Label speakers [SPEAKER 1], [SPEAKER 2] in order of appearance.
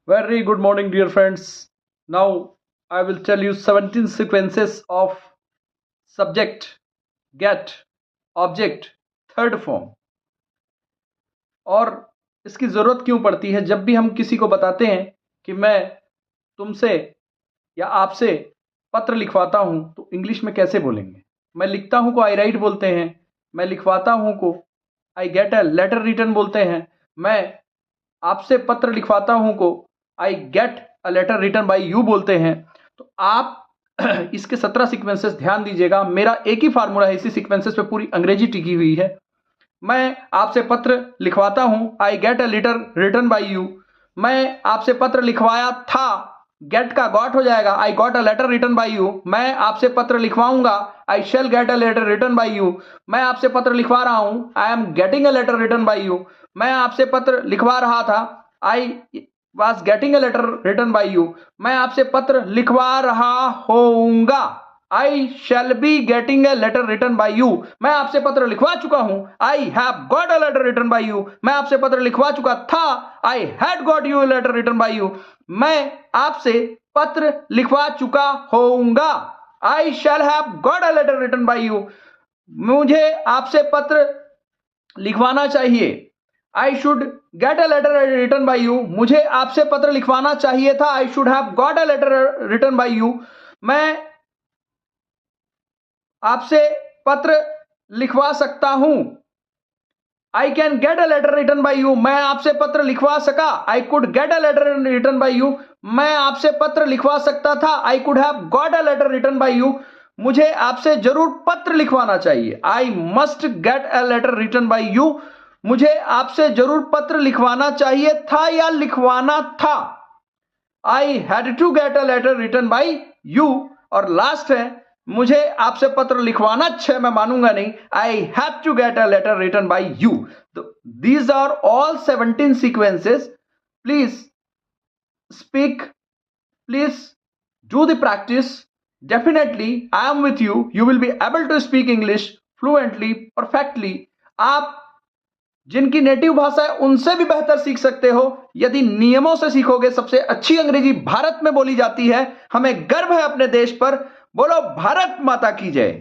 [SPEAKER 1] Very good morning, dear friends. Now I will tell you 17 sequences of subject, get, object, third form. और इसकी जरूरत क्यों पड़ती है? जब भी हम किसी को बताते हैं कि मैं तुमसे या आपसे पत्र लिखवाता हूं तो इंग्लिश में कैसे बोलेंगे? मैं लिखता हूं को आई राइट बोलते हैं, मैं लिखवाता हूं को I get a letter written बोलते हैं, मैं आपसे पत्र लिखवाता हूं को I get a letter written by you बोलते हैं। तो आप इसके 17 सीक्वेंसेस ध्यान दीजिएगा। मेरा एक ही फार्मूला है, इसी सीक्वेंसेस पे पूरी अंग्रेजी टिकी हुई है। मैं आपसे पत्र लिखवाता हूं, I get a letter written by you. मैं आपसे पत्र लिखवाया था, गेट का गॉट हो जाएगा, I got a letter written by you. मैं आपसे पत्र लिखवाऊंगा, I shall get a letter written by you. मैं आपसे पत्र लिखवा रहा हूं, I am getting a letter written by you. मैं आपसे पत्र लिखवा रहा था, I was getting a letter written by you. मैं आपसे पत्र लिखवा रहा होऊंगा, I shall be getting a letter written by you. मैं आपसे पत्र लिखवा चुका हूं, I have got a letter written by you. मैं आपसे पत्र लिखवा चुका था, I had got you a letter written by you. मैं आपसे पत्र लिखवा चुका होऊंगा, I shall have got a letter written by you. मुझे आपसे पत्र लिखवाना चाहिए, I should get a letter written by you. मुझे आपसे पत्र लिखवाना चाहिए था, I should have got a letter written by you. मैं आपसे पत्र लिखवा सकता हूं, I can get a letter written by you. मैं आपसे पत्र लिखवा सका, I could get a letter written by you. मैं आपसे पत्र लिखवा सकता था, I could have got a letter written by you. मुझे आपसे जरूर पत्र लिखवाना चाहिए, I must get a letter written by you. मुझे आपसे जरूर पत्र लिखवाना चाहिए था या लिखवाना था, I had to get a letter written by you. और लास्ट है, मुझे आपसे पत्र लिखवाना मैं मानूंगा नहीं, I have to get a letter written by you. These are all 17 sequences. Please speak, please do the practice. Definitely I am with you, you will be able to speak English fluently, perfectly. आप जिनकी native भाषा है उनसे भी बेहतर सीख सकते हो यदि नियमों से सीखोगे। सबसे अच्छी अंग्रेजी भारत में बोली जाती है। हमें गर्व है अपने देश पर। बोलो भारत माता की जय।